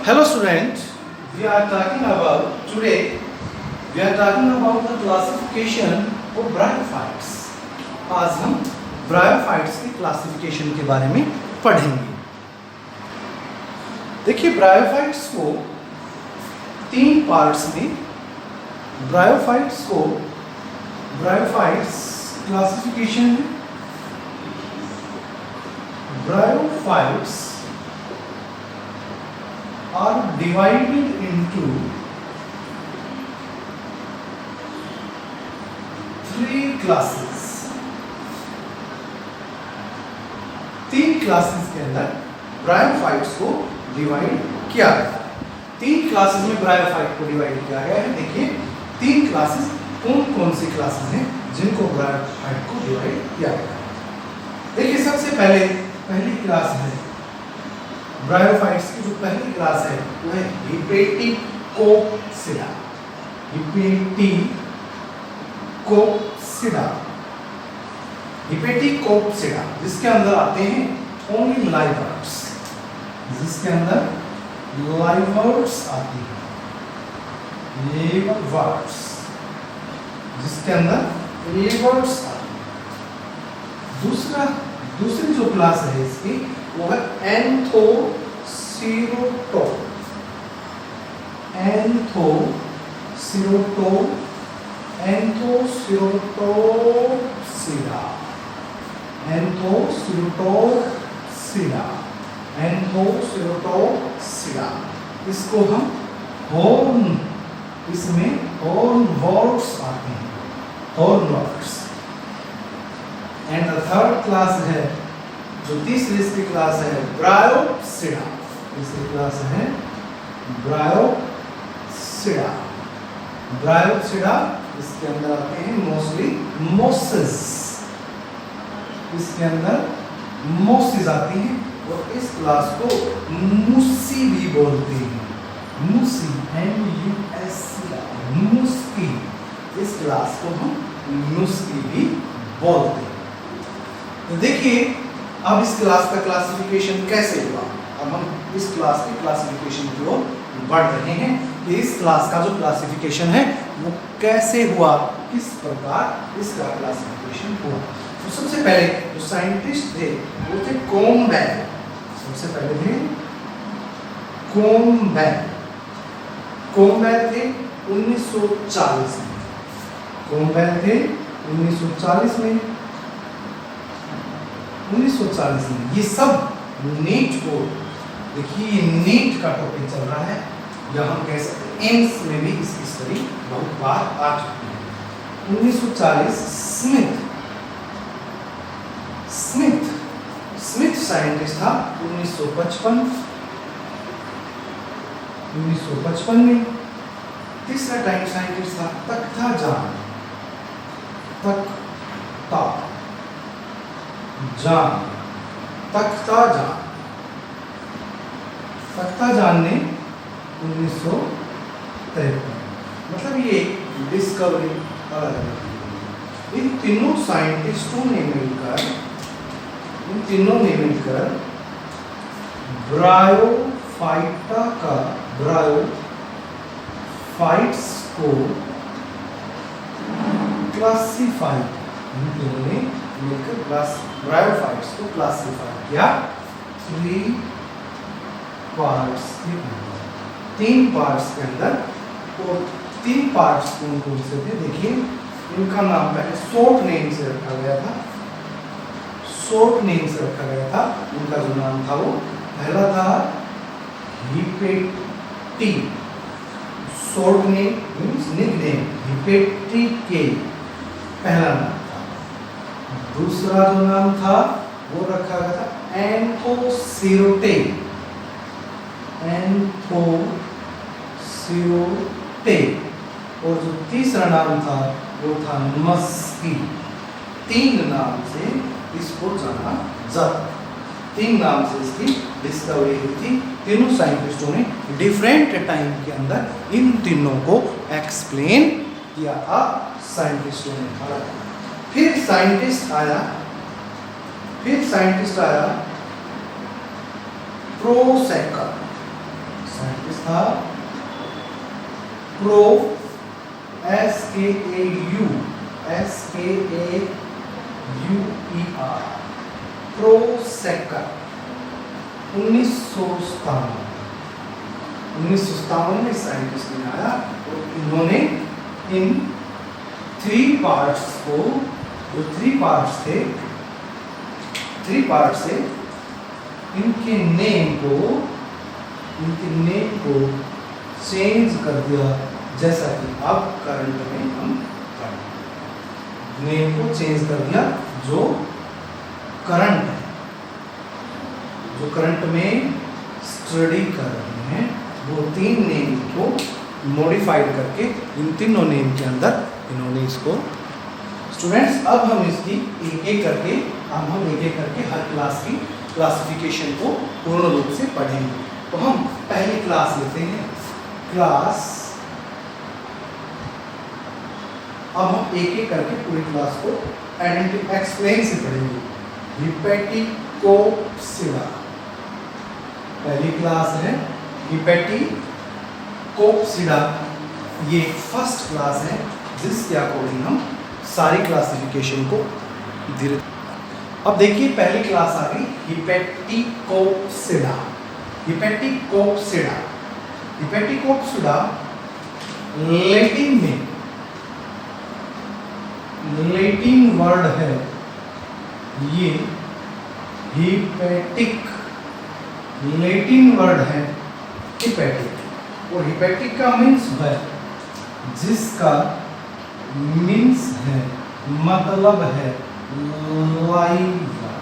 Hello student, we are talking about today we are talking about the classification of bryophytes। आज हम bryophytes की classification के बारे में पढ़ेंगे। देखिए ब्रायोफाइट्स को तीन पार्ट्स में ब्रायोफाइट्स क्लासिफिकेशन में bryophytes are divided into three classes। तीन क्लासेस के अंदर ब्रायोफाइट्स को डिवाइड किया गया है। तीन क्लासेस में ब्रायोफाइट को डिवाइड किया गया है। देखिए तीन क्लासेस कौन कौन सी क्लासेस हैं जिनको ब्रायोफाइट को डिवाइड किया गया है। देखिए सबसे पहली क्लास है ब्रायोफाइट्स की। जो पहली क्लास है वो है हिपेटिकोप्सिडा। हिपेटिकोप्सिडा जिसके अंदर आते हैं ओनली लाइवर्ट्स, जिसके अंदर लाइवर्ट्स आती है, लिवर्ट्स, जिसके अंदर लिवर्ट्स आती है। दूसरी जो क्लास है इसकी वो है एंथोसिरोटोप्सिडा। इसको हम हॉर्न, इसमें हॉर्नवर्ट्स आते हैं, हॉर्नवर्ट्स। एंड द थर्ड क्लास है जो तीसरी इसकी क्लास है ब्रायोप्सिडा। इसकी क्लास है ब्रायोप्सिडा। इसके अंदर आते हैं मोस्टली मोसेस, इसके अंदर मोसेस आती हैं और इस क्लास को मुस्सी भी बोलते हैं। मुस्सी, MUSCI, मुस्की। इस क्लास को हम मुस्की भी बोलते हैं। तो देखिए अब इस क्लास का क्लासिफिकेशन कैसे हुआ। अब हम इस क्लास की क्लासिफिकेशन की ओर बढ़ रहे हैं कि इस क्लास का जो क्लासिफिकेशन है वो कैसे हुआ, किस प्रकार इसका क्लासिफिकेशन हुआ। तो सबसे पहले जो साइंटिस्ट थे वो थे कोम्बेल। सबसे पहले थे कोम्बेल थे 1940 में। कोम्बेल थे 1940 में। ये सब नीट को, देखिए नीट का टॉपिक चल रहा है, या हम कह सकते हैं एम्स में भी इसकी स्टडी बहुत बार आ चुकी है। 1940 स्मिथ साइंटिस्ट था। 1955 में। तीसरा टाइम साइंटिस्ट था तख्ताजान। तख्ताजान ने 1953, मतलब ये डिस्कवरी अलग। इन तीनों साइंटिस्टों ने मिलकर ब्रायोफाइट्स को क्लासिफाई, ब्रायोफाइट्स को क्लासिफाई किया तीन पार्ट्स के अंदर। और तीन पार्ट्स कौन कौन से थे देखिए, इनका नाम पहले शॉर्ट नेम से रखा गया था। उनका जो नाम था वो पहला था हिपेटी, शॉर्ट नेम मींस निकनेम, हिपेटिके पहला नाम था। दूसरा जो नाम था वो रखा गया था एंथोसिरोटे। और जो तीसरा नाम था वो था मस्की। तीन नाम से इसको जाना जाता, तीन नाम से इसकी डिस्कवरी हुई थी। तीनों साइंटिस्टों ने डिफरेंट टाइम के अंदर इन तीनों को एक्सप्लेन किया था साइंटिस्टों ने। फिर साइंटिस्ट आया प्रोसेकर। था प्रो SKAUER प्रोसेकर 1957 में साइंटिस्ट ने आया और इन्होंने इन 3 पार्ट्स को, जो 3 पार्ट्स थे, 3 पार्ट से इनके नेम को चेंज कर दिया, जैसा कि अब करंट में हम नेम को चेंज कर दिया। जो करंट है, जो करंट में स्टडी कर रहे हैं, वो 3 नेम को मॉडिफाइड करके इन तीनों नेम के अंदर इन्होंने इसको। स्टूडेंट्स, अब हम इसकी एक एक करके हर क्लास की क्लासिफिकेशन को पूर्ण रूप से पढ़ेंगे। तो हम पहली क्लास लेते हैं, क्लास। अब हम एक एक करके पूरी क्लास को एक्सप्लेन से पढ़ेंगे। हिपैटिकोप्सिडा पहली क्लास है, हिपैटिकोप्सिडा। ये फर्स्ट क्लास है जिसके अकॉर्डिंग हम सारी क्लासिफिकेशन को धीरे। अब देखिए पहली क्लास आ गई हिपैटिकोप्सिडा। हिपैटिकोप्सिडा लैटिन वर्ड है ये। लैटिन वर्ड है हिपैटिक, और हिपैटिक का मीन्स है, जिसका मीन्स है, मतलब है लाइवर,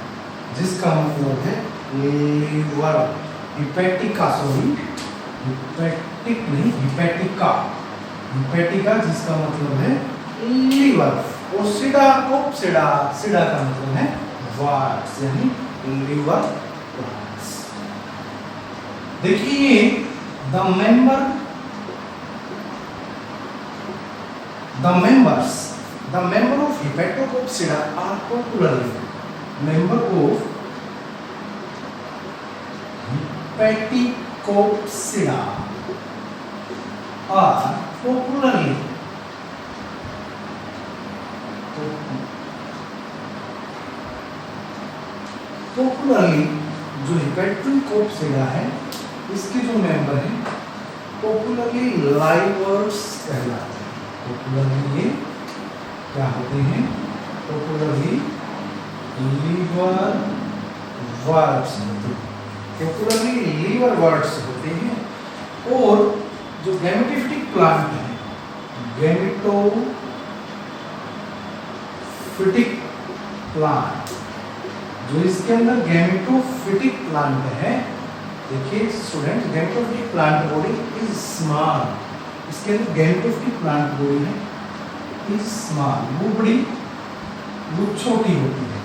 जिसका मतलब है लीवर। हिपैटिका, सॉरी हिपैटिक नहीं, हिपैटिका जिसका मतलब है लीवर। और सिडाकोप्सिडा का मतलब है वार्ड्स, यानी लीवर वार्ड्स। देखिए the member of Hepatocopsida are popularly जो हिपैटिकोप्सिडा है, इसके जो मेंबर हैं पॉपुलरली लाइवर्स कहलाते हैं। पॉपुलरली ये क्या होते हैं? पॉपुलरली लीवर वर्ड्स होते हैं। पॉपुलरली लीवर वर्ड्स होते हैं। और जो गैमेटोफिटिक प्लांट है, गैमेटोफिटिक प्लांट, जो इसके अंदर गैमेटोफिटिक प्लांट है, देखिए student, gametophytic plant body is small. इसके अंदर गैमेटोफिटिक प्लांट बॉडी है इज स्मॉल, वो छोटी होती है।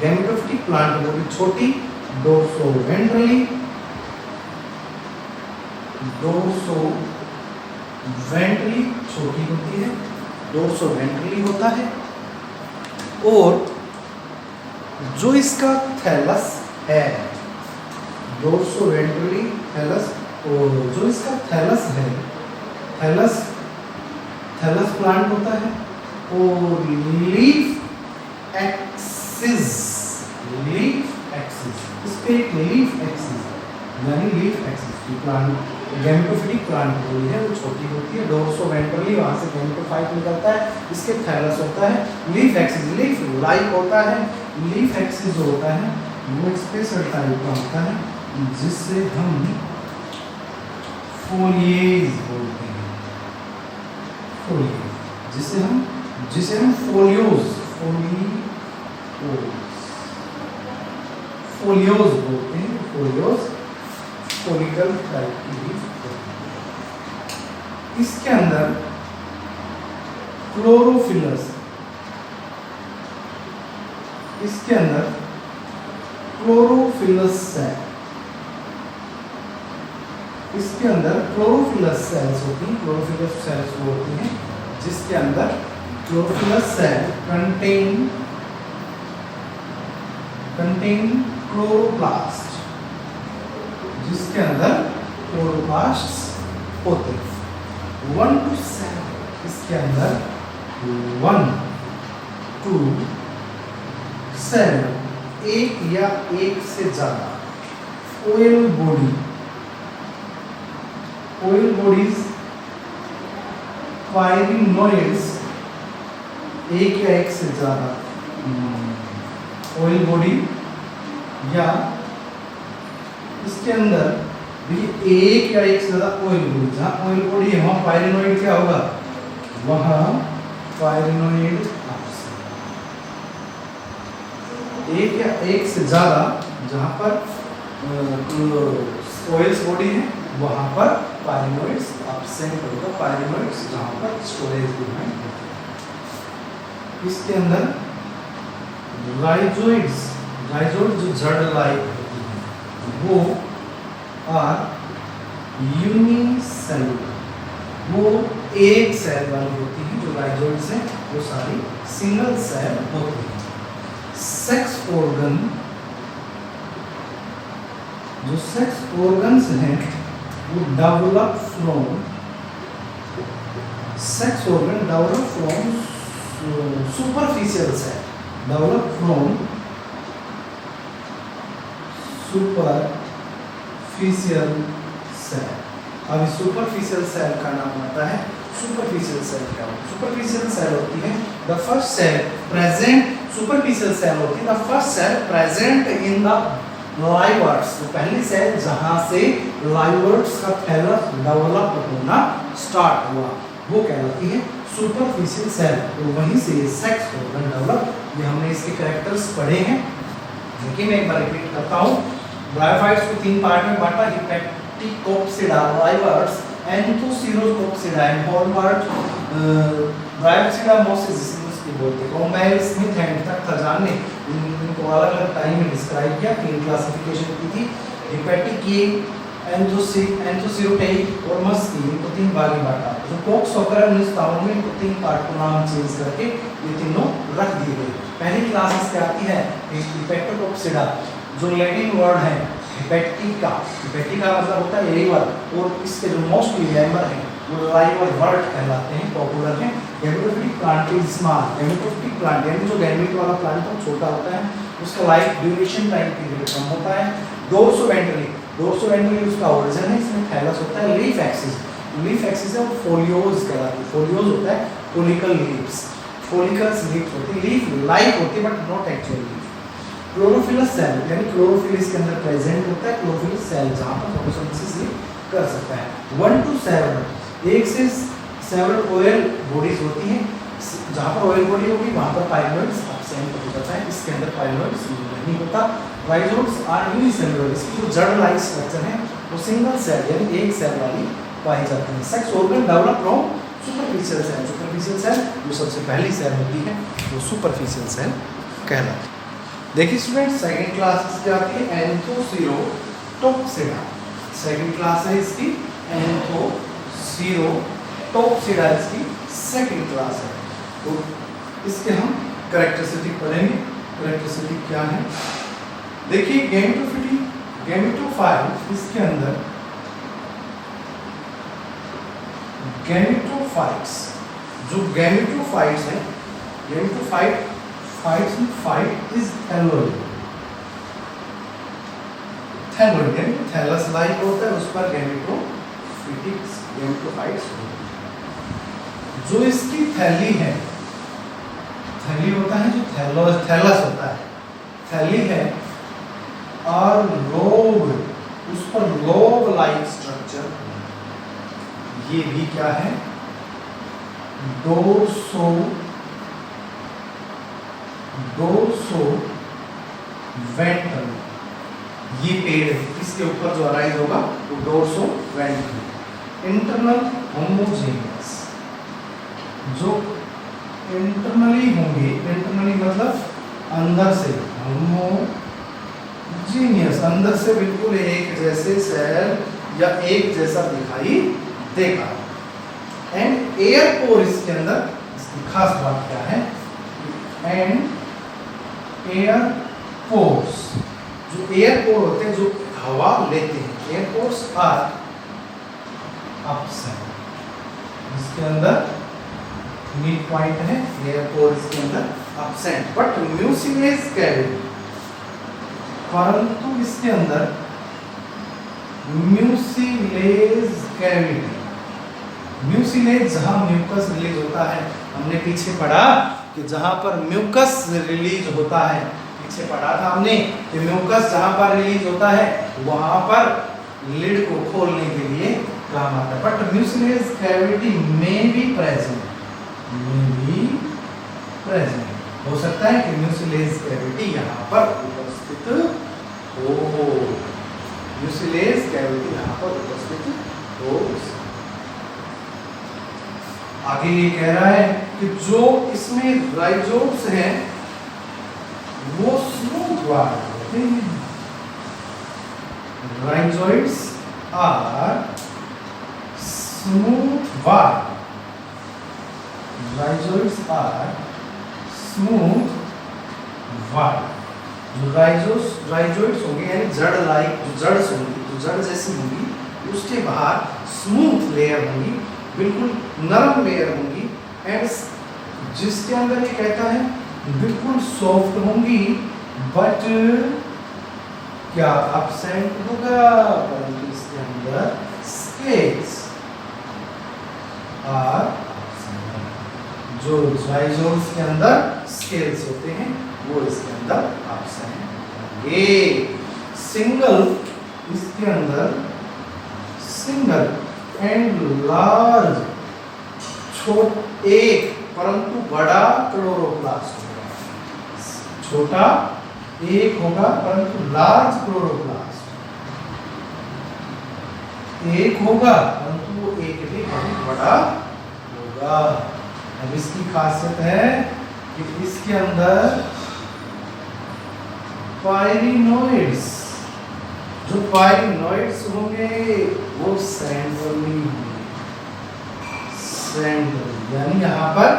गैमेटोफिटिक प्लांट बॉडी छोटी, डोर्सोवेंट्रली छोटी होती है, डोर्सोवेंट्रली होता है। और जो इसका थैलस है, डोर्सोवेंट्रली थैलस, और जो इसका थैलस है, थैलस प्लांट होता है। और लीफ एक्सिस, इस पे एक लीफ एक्सिस की प्लांट, गैमेटोफिटिक प्लांट होती है, वो छोटी होती है। डोर्सोवेंट्रली वहां से गैमेटोफाइट निकलता है, इसके थैलस होता है। लीफ एक्सिस, लीफ लाइक होता है। लीफ एक्सिस जो होता है वो स्पेशल टाइप का होता है, जिससे हम फोलिएज बोलते हैं। जिसे हम फोलियोज बोलते हैं। फोलिकल टाइप की लीफ होती है। इसके अंदर क्लोरोफिलस सेल्स होती हैं। क्लोरोफिलस सेल्स वो होती हैं जिसके अंदर क्लोरोफिलस सेल कंटेन क्लोरोप्लास्ट, जिसके अंदर क्लोरोप्लास्ट क्लोरोप्लास्ट्स होते हैं। 1 to 7 इसके अंदर 1 to 7 एक या एक से ज्यादा ऑयल बॉडीज पायरिनोइड्स, एक या एक से ज्यादा ऑयल बॉडी, या इसके अंदर भी एक या एक से ज्यादा ऑयल बॉडी, जहां ऑयल बॉडी है वहां पायरिनोइड क्या होगा, वहां पायरिनोइड एक या एक से ज्यादा, जहां पर ऑयल्स बॉडी है वहां पर पायरिनोइड्स एब्सेंट होगा, पायरिनोइड्स जहां पर स्टोरेज डिवाइड होता है। इसके अंदर राइजोइड्स जो जड़ लाइक होती है वो आर यूनिसेलुलर, वो एक सेल वाली होती है। जो राइजोइड्स हैं वो सारी सिंगल सेल होती है। सेक्स ऑर्गन, जो सेक्स ऑर्गन्स हैं वो develop from, sex organ develop from superficial cell, develop from superficial cell. अब सुपरफिशियल सेल का नाम आता है, सुपरफिशियल सेल क्या होती है? सुपरफिशियल सेल होती है the first cell present, superficial cell होती है the first cell present in the liverworts, तो पहली सेल जहां से लाइवर्ट्स का थैलस डेवलप होना स्टार्ट हुआ वो कहलाती है सुपरफिशियल सेल। तो वहीं से सेक्स ऑर्गन डेवलप, ये हमने इसके कैरेक्टर्स पढ़े हैं, लेकिन मैं एक बार रिपीट करता हूँ। ब्रायोफाइट्स को 3 पार्ट में बांटा, हेपेटिकोप्सिडा, लाइवर्ट्स, एंथोसिरोकोप्सिडा एंड हॉलमार्ट, ब्रायोप्सिडा मोसिस जिसको बोलते हैं। कॉम्बेल, स्मिथ एंड तक था जानने, इनको अलग-अलग टाइम में डिस्क्राइब किया, 3 क्लासिफिकेशन की थी। हेपेटिक की, एंथोसिरोटेइक और मस्की, इनको 3 भाग में बांटा। तो कोक्स होकर 1953 में इनको 3 पार्ट को नाम चेंज करके ये तीनों रख दिए गए। पहली क्लास इसके आती है हेपेटिकोप्सिडा, जो लैटिन वर्ड है हेपेटिका, हेपेटिका मतलब होता है लीवर, और इसके जो मोस्टली मेंबर हैं वो लाइवर वर्ड कहलाते हैं, पॉपुलर हैं। Gametophytic plant is small, gametophytic plant यानी जो गैमेट वाला प्लांट है छोटा होता है, उसका लाइफ ड्यूरेशन टाइम पीरियड कम होता है। डोर्सोवेंट्रली, डोर्सोवेंट्रली उसका ओरिजिन है, इसमें थैलस होता है। लीफ एक्सिस, लीफ एक्सिस है वो फोलियोज कहलाती है, फोलियोज होता है फोलिकल लीव्स, फोलिकल्स लीव्स होती है, लीफ लाइक होती है but not actual leaf. Chlorophyllous cell यानी क्लोरोफिल इसके अंदर प्रेजेंट होता है, क्लोरोफिलस सेल जहां पर फोटोसिंथेसिस कर सकता है। 1 to 7 एक से 7 ऑयल बॉडीज होती हैं, जहां पर ऑयल बॉडी होगी वहां पर पायरिनोइड्स एब्सेंट हो जाता है, इसके अंदर पायरिनोइड्स नहीं होता। राइजोइड्स आर यूनिसेलुलर, इसकी जो जड़ लाइक स्ट्रक्चर है वो सिंगल सेल यानी एक सेल वाली पाई जाती है। Sex organ develop from superficial cell, superficial cell जो सबसे पहली सेल होती है वो सुपरफिशियल सेल कहलाती है। देखिए स्टूडेंट, सेकंड क्लास इसकी आती है एंथोसिरोटोक्सिडा, सेकंड क्लास है इसकी एंथोसिरोटोक्सिडा, इसकी सेकंड क्लास है। तो इसके हम कैरेक्टरिस्टिक पढ़ेंगे। कैरेक्टरिस्टिक क्या है देखिए, गैमेटोफाइट, इसके अंदर गैमेटोफाइट्स, जो गैमेटोफाइट्स है, gametophyte fight is thalloid, thalloid यानी थैलस लाइक होता है, उस पर गैमेटोफाइट्स होते हैं। जो इसकी थैली है, थैली होता है जो थैलस होता है, थैली है और लोब, उस पर लोब लाइक स्ट्रक्चर, ये भी क्या है डोर्सोवेंट्रल, ये पेड़ है, इसके ऊपर जो अराइज होगा वो डोर्सोवेंट्रल। इंटरनल होमोजेनियस, जो इंटरनली होंगे, इंटरनली मतलब अंदर से, होमोजेनियस अंदर से बिल्कुल एक जैसे सेल या एक जैसा दिखाई देगा। एंड एयर पोर, इसके अंदर इसकी खास बात क्या है, एंड एयर पोर्स, जो एयर पोर होते हैं जो हवा लेते हैं, एयर पोर्स आर absent. इसके अंदर मिड पॉइंट है, therefore इसके अंदर absent. But mucilage cavity, परंतु इसके अंदर म्यूसिलेज कैविटी, म्यूसिलेज जहां म्यूकस रिलीज होता है, हमने पीछे पढ़ा कि जहां पर म्यूकस रिलीज होता है, पीछे पढ़ा था हमने कि म्यूकस जहां पर रिलीज होता है वहां पर लिड को खोलने के लिए काम आता है. बट म्यूसिलेज कैविटी में बी प्रेजेंट, हो सकता है कि म्यूसिलेज कैविटी यहाँ पर उपस्थित हो, म्यूसिलेज कैविटी यहाँ पर उपस्थित हो. आगे ये कह रहा है कि जो इसमें राइजोम्स हैं वो स्मूथ वार्ड होते हैं. Rhizoids are smooth walled, rhizoids are smooth walled. जो राइजोइड्स होंगे यानी जड़ लाइक, जो जड़ होंगी, जो जड़ जैसी होंगी, उसके बाहर स्मूथ लेयर होंगी, बिल्कुल नरम लेयर होंगी. एंड जिसके अंदर ये कहता है बिल्कुल सॉफ्ट होंगी, बट क्या एब्सेंट होगा, परंतु इसके अंदर स्केल्स आर, जो राइजोम्स के अंदर स्केल्स होते हैं वो इसके अंदर एब्सेंट होंगे. सिंगल, इसके अंदर सिंगल एंड लार्ज, एक परंतु बड़ा क्लोरोप्लास्ट होगा. छोटा एक होगा परंतु लार्ज क्लोरोप्लास्ट एक होगा, परंतु वो एक भी बहुत बड़ा होगा. अब इसकी खासियत है कि इसके अंदर पायरिनोइड्स, जो पायरिनोइड्स होंगे वो सेंट्रली होंगे, सेंट्रल यानी यहाँ पर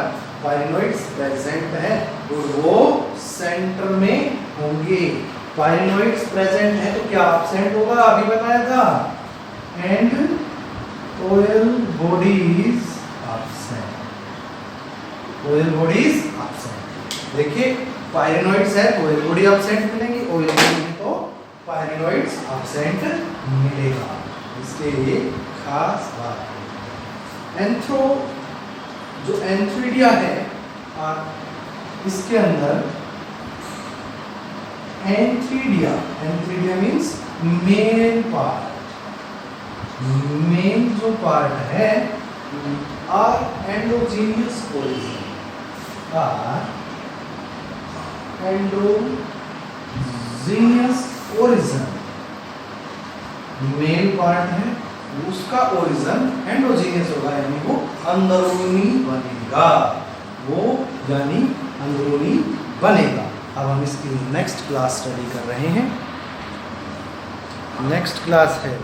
पायरिनोइड्स प्रेजेंट है और वो सेंटर में होंगे. पायरिनोइड्स प्रेजेंट है तो क्या एब्सेंट होगा, अभी बताया था. And oil bodies absent, oil bodies absent. देखिए पायरिनोइड्स है तो ऑयल बॉडी एब्सेंट मिलेंगी, ऑयल बॉडी तो पायरिनोइड्स एब्सेंट मिलेगा. इसके लिए खास बात है. एंथ्रो, जो एंथ्रीडिया है, इसके अंदर antheridia, antheridia means male part, male जो पार्ट है are endogenous origin, are endogenous origin, male part है उसका ओरिजिन एंडोजीनियस होगा यानी वो अंदरूनी बनेगा, वो यानी अंदरूनी बनेगा. अब हम इसकी नेक्स्ट क्लास स्टडी कर रहे हैं. नेक्स्ट क्लास है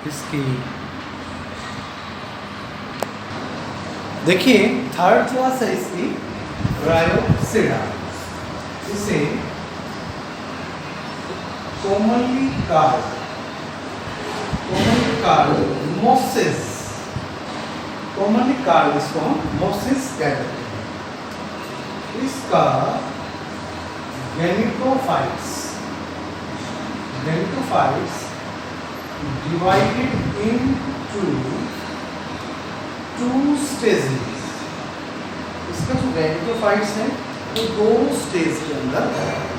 इसकी, देखिए थर्ड क्लास है इसकी रायोसिडा. इसे कॉमनली मोसिस, कॉमनली कॉल्ड इसको हम मोसिस कहते हैं. इसका gametophytes divided into two stages. इसका जो गैमेटोफाइट्स है वो दो स्टेज के अंदर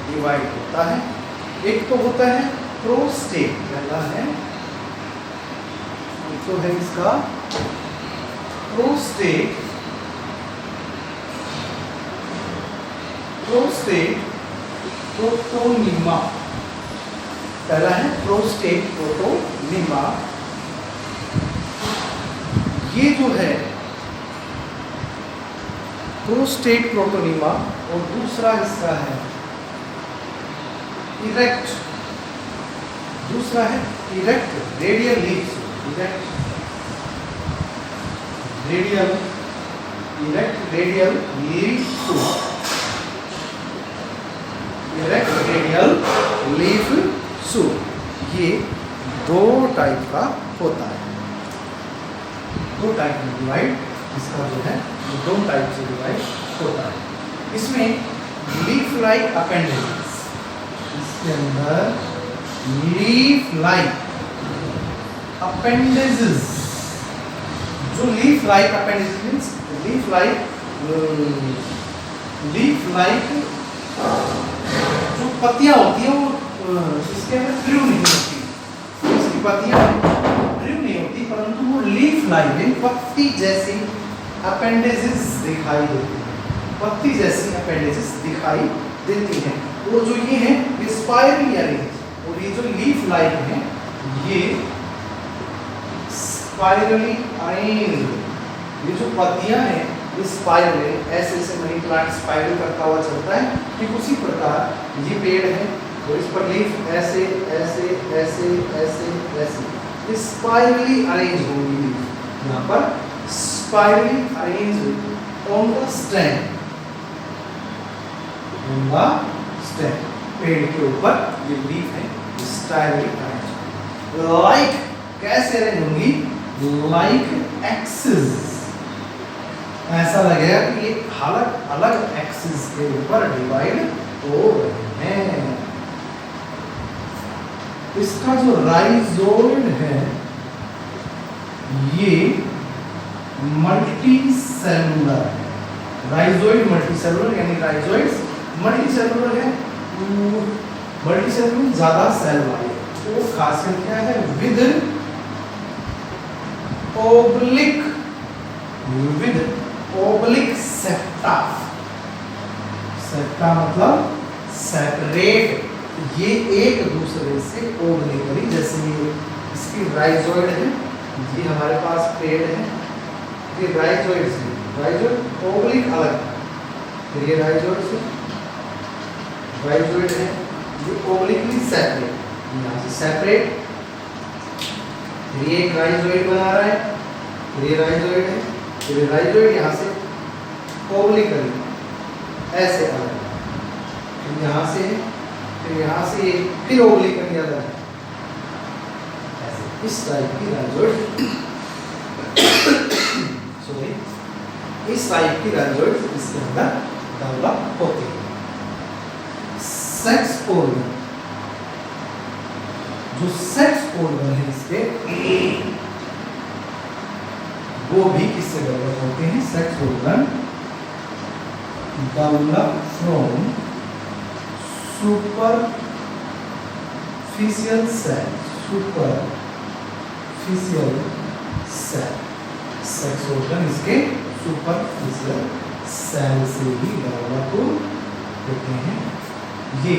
डिवाइड होता है. एक तो होता है प्रोस्टेट, पहला है तो है इसका प्रोस्टेट, प्रोटोनिमा, पहला है प्रोस्टेट प्रोटोनिमा. ये जो है प्रोस्टेट प्रोटोनिमा और दूसरा हिस्सा है इरेक्ट, दूसरा है erect radial leaves, erect radial leaf suit. ये दो टाइप का होता है. दो टाइप में डिवाइड इसका जो है वो दो टाइप से डिवाइड होता है। इसमें लीफ लाइक अपेंडेजेस, इसके अंदर लीफ लाइक अपेंडेजेस, जो leaf like appendages means leaf like जो पत्तियां होती है वो इसके अंदर ड्रू नहीं होती, इसकी पत्तियां ड्रू नहीं होती, परंतु वो लीफ लाइक पत्ती जैसी अपेंडेजेस दिखाई देती है, पत्ती जैसी अपेंडेजेस दिखाई देती हैं। वो जो ये है ये स्पाइरली अरेंज, और ये जो लीफ लाइक है ये स्पाइरली अरेंज, ये जो पत्तियां हैं ये स्पाइरल है, ऐसे ऐसे मनी प्लांट स्पाइरल करता हुआ चलता है। ठीक उसी प्रकार ये पेड़ है और इस पर लीफ ऐसे ऐसे ऐसे ऐसे ऐसे ये स्पाइरली अरेंज होगी, यहाँ पर spirally arrange on the stem, on the stem, पेड़ के ऊपर ये लीफ है स्पाइरली अरेंज। लाइक कैसे अरेंज होंगी? लाइक एक्सिस, ऐसा लगेगा कि ये अलग अलग एक्सिस के ऊपर डिवाइड हो रहे हैं। इसका जो राइजोइड है ये मल्टी सेलुलर है, राइजोइड मल्टी सेलुलर, यानी राइजोइड्स मल्टी सेलुलर है, मल्टी सेलुलर ज्यादा सेल वाले। तो खासियत क्या है? With oblique, with oblique septa, septa मतलब सेपरेट, ये एक दूसरे से ओब्लिकली, जैसे ये इसकी राइजोइड है, ये हमारे पास पेड़ है, ये राइजोइड से, राइजोइड ओब्लिक अलग, फिर ये राइजोइड से राइजोइड है, ये ओब्लिकली सेपरेट, यहाँ से सेपरेट, फिर ये एक राइजोइड बना रहा है, फिर ये राइजोइड है, फिर राइजोइड यहाँ से ओब्लिकली ऐसे अलग, फिर यहाँ से, फिर यहाँ से फिर ओब्लिकली अलग है, ऐसे इस टाइप की राइजोइड, सॉरी इस टाइप की राइजोइड इसके अंदर डेवलप होती है। सेक्स ऑर्गन, जो सेक्स ऑर्गन है इसके वो भी किससे डेवलप होते हैं? Sex organ develop from superficial cell, superficial cell, sex organ इसके सुपरफिशियल सेल से ही डेवलप होते हैं। ये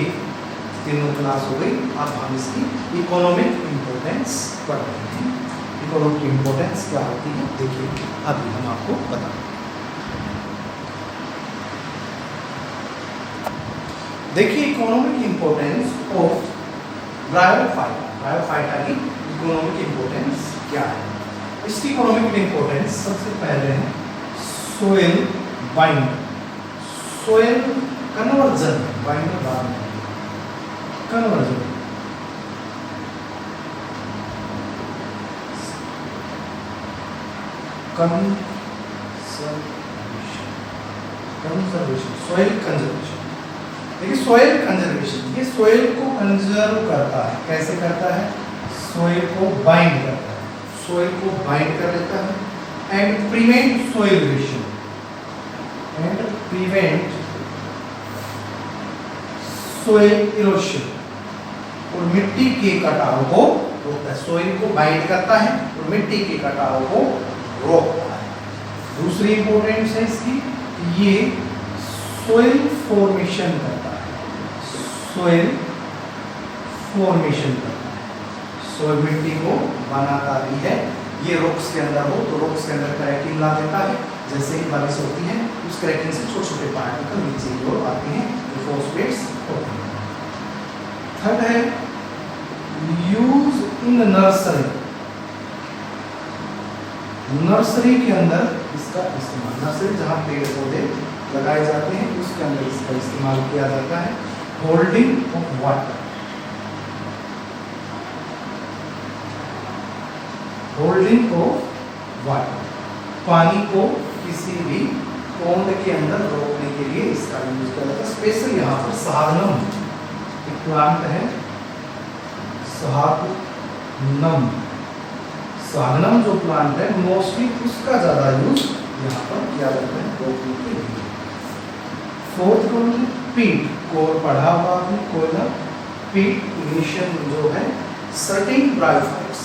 तीनों क्लास हो गई। अब हम इसकी इकोनॉमिक इंपोर्टेंस पढ़ रहे हैं। इकोनॉमिक इंपोर्टेंस क्या होती है देखिए, अभी हम आपको बताएं। देखिए economic importance of bryophyta, bryophyta की इकोनॉमिक इंपोर्टेंस क्या है? इसकी इकोनॉमिक इंपोर्टेंस सबसे पहले है soil binder, soil conversion, binder बाद में कन्वर्जन, कंजर्वेशन, सोइल कंजर्वेशन। देखिए सोइल कंजर्वेशन, ये सोइल को कंजर्व करता है। कैसे करता है? सोइल को बाइंड करता है, सोइल को बाइंड कर लेता है and prevent soil erosion, and prevent soil erosion, और मिट्टी के कटाव को रोकता है। सोइल को बाइंड करता है और मिट्टी के कटाव को रोकता है। दूसरी इंपोर्टेंस है इसकी, ये सोइल फॉर्मेशन करता है, सोइल फॉर्मेशन करता है, सोइल मिट्टी को बनाता भी है। ये रॉक्स के अंदर हो तो रॉक्स के अंदर क्रैकिंग ला देता है, जैसे ही बारिश होती है उस क्रैकिंग से छोटे छोटे पार्टिकल नीचे की ओर आते हैं, तो फॉस्फेट्स होते हैं। थर्ड है यूज इन नर्सरी, नर्सरी के अंदर इसका इस्तेमाल, नर्सरी जहाँ पेड़ पौधे लगाए जाते हैं उसके अंदर इसका इस्तेमाल किया जाता है। Holding of water, holding of water, पानी को किसी भी पोंड के अंदर रोकने के लिए इसका यूज किया जाता है। स्पेशल यहाँ पर साधनम एक प्लांट है, साधनम, साधनम जो प्लांट है मोस्टली उसका ज्यादा यूज यहाँ पर किया जाता है रोकने के लिए। फोर्थ कौन है? पीट, कोर पढ़ा हुआ आपने, कोयला, पीट इग्निशन जो है सर्टेन ब्रायोफाइट्स,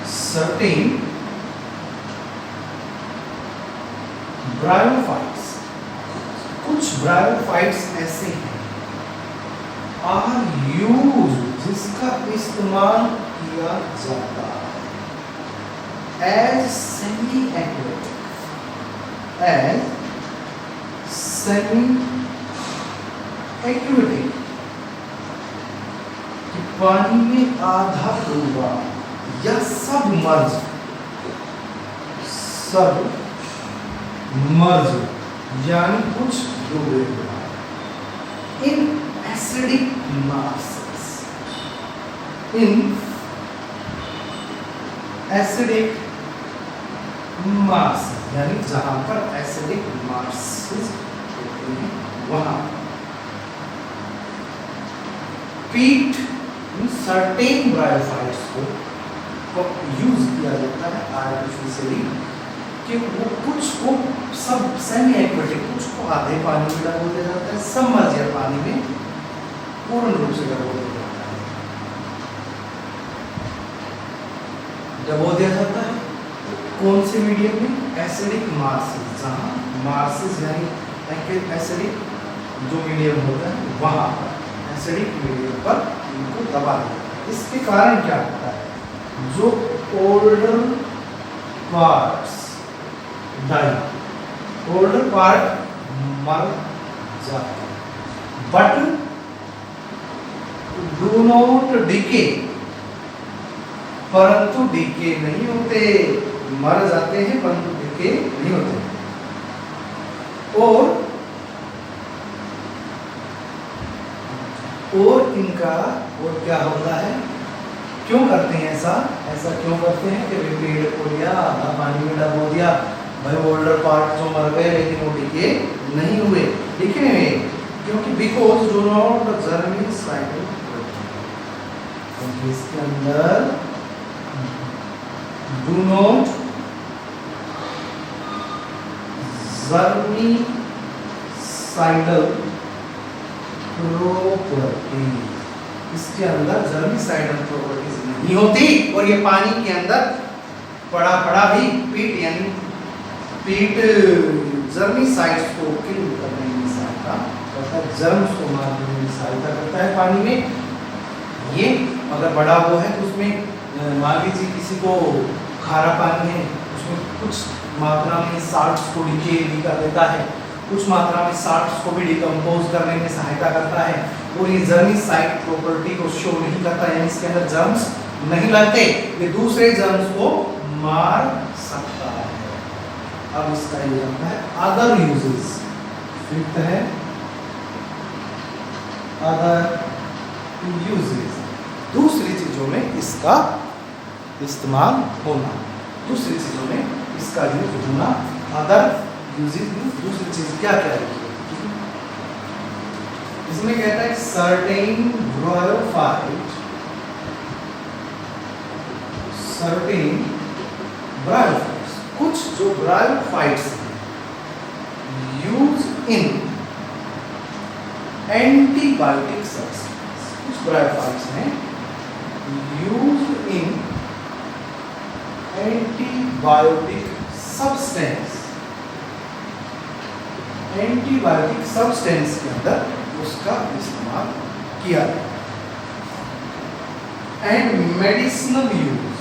सर्टेन ब्रायोफाइट्स, कुछ ब्रायोफाइट्स ऐसे हैं आर यूज, जिसका इस्तेमाल किया जाता है as semi aquatic, as semi aquatic, पानी में आधा डूबा या सबमर्ज, सबमर्ज यानी कुछ डूबे हुआ, in acidic marshes, in acidic Mars यानी जहां पर एसिडिक मार्सेस होते हैं वहां पीट सर्टेन ब्रायोफाइट्स को यूज किया जाता है आर्टिफिशियली, कि वो कुछ को सब सेमी एक्वेटिक, कुछ को आधे पानी में डबो दिया जाता है, सबमर्ज या पानी में पूर्ण रूप से डबो दिया जाता है, डबो दिया जाता है कौन से मीडियम में? एसिडिक मार्सेस, जहां मार्सेस यानी एसिडिक जो मीडियम होता है वहां पर एसिडिक मीडियम पर इनको दबा दिया जाता है। इसके कारण क्या होता है? जो older parts die, older part मर जाते हैं, बट डू नॉट डिके, परंतु डिके नहीं होते, मर जाते हैं परंतु डिके नहीं होते। और इनका और क्या होता है, क्यों करते हैं ऐसा? ऐसा क्यों करते हैं कि पेड़ को लिया आधा पानी में डबो दिया, भाई ओल्डर पार्ट जो मर गए लेकिन वो डिके नहीं हुए, डिके नहीं, क्योंकि बिकॉज डू नॉट जर्मी साइकिल, क्योंकि इसके अंदर डू नॉट जर्मी साइडल प्रॉपर्टी, इसके अंदर जर्मीसाइडल प्रॉपर्टीज नहीं होती, और ये पानी के अंदर पड़ा पड़ा भी पीट यानी पीट जर्मीसाइड्स को किल करने में सहायता करता है, जर्म्स को मारने में सहायता करता है पानी में। ये अगर बड़ा वो है तो उसमें मान लीजिए किसी को खारा पानी है, उसमें कुछ मात्रा में साल्ट्स को डिके कर देता है, कुछ मात्रा में साल्ट्स को भी डिकम्पोज करने में सहायता करता है, और ये जर्मीसाइड प्रॉपर्टी को शो नहीं करता, यानी इसके अंदर जर्म्स नहीं लगते, ये दूसरे जर्म्स को मार सकता है। अब इसका यूज आता है अदर यूजेस, फिफ्थ है अदर यूजेस, दूसरी चीजों में इसका इस्तेमाल होना, दूसरी चीजों में इसका यूज होना, अदर यूजेस में दूसरी चीज क्या क्या है इसमें कहता है सर्टेन ब्रायोफाइट, सर्टेन ब्रायोफाइट्स, कुछ जो bryophytes use in antibiotic substance, कुछ ब्रायोफाइट्स हैं use in antibiotic substance, antibiotic substance के अंदर उसका इस्तेमाल किया एंड मेडिसिनल यूज,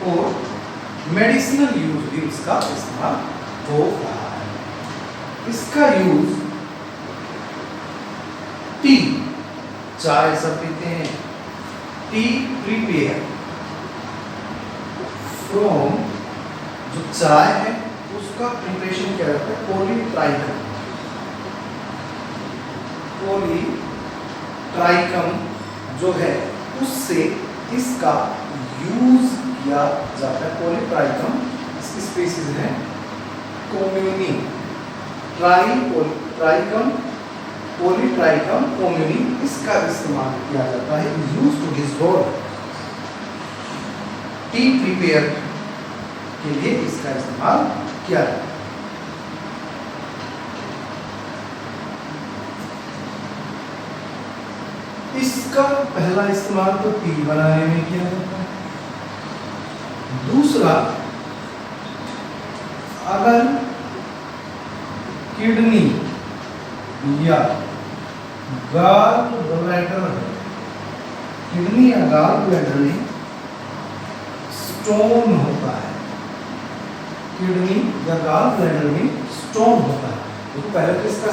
और मेडिसिनल यूज भी इसका इस्तेमाल हो रहा है। इसका यूज टी, चाय सब पीते हैं, टी प्रिपेयर फ्रॉम, जो चाय है उसका प्रिपरेशन क्या रहता है? पॉलीट्राइकल, पॉलीट्राइकल ट्राइकम जो है उससे इसका यूज किया जाता है। पॉलीट्राइकम इसकी स्पीसीज है कोम्यूनी, ट्राइकम पॉलीट्राइकम कोम्यूनी, इसका इस्तेमाल किया जाता है। Use to dissolve tea prepare के लिए इसका इस्तेमाल किया जाता है। इसका पहला इस्तेमाल तो टी बनाने में किया जाता है। दूसरा, अगर किडनी या गाल ब्लैडर है, किडनी या गाल ब्लैडर में स्टोन होता है, किडनी या गाल ब्लैडर में स्टोन होता है, तो पहले तो इसका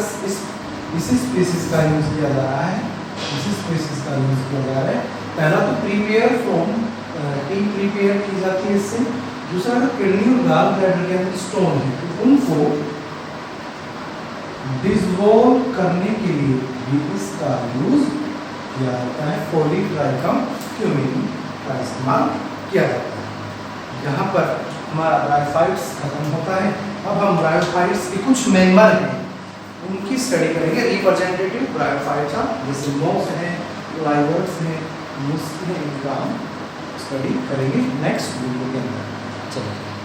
इसी स्पीसीज का यूज किया जा रहा है, इसी स्पीसीज का यूज किया जा रहा है। पहला तो प्रीपेयर फ्रॉम टी प्रीपेयर की जाती है इससे। दूसरा, अगर किडनी और गाल ब्लैडर के अंदर स्टोन है तो उनको डिसॉल्व करने के लिए भी इसका यूज किया जाता है। पॉलीट्राइकम क्यूमिनी का इस्तेमाल किया जाता है। यहाँ पर हमारा ब्रायोफाइट्स खत्म होता है। अब हम ब्रायोफाइट्स के कुछ मेंबर हैं उनकी स्टडी करेंगे। रिप्रेजेंटेटिव ब्रायोफाइट्स जैसे मोथ है, लाइवर्स है, मुस्क है, इनका हम स्टडी करेंगे नेक्स्ट वीडियो के अंदर। चलिए।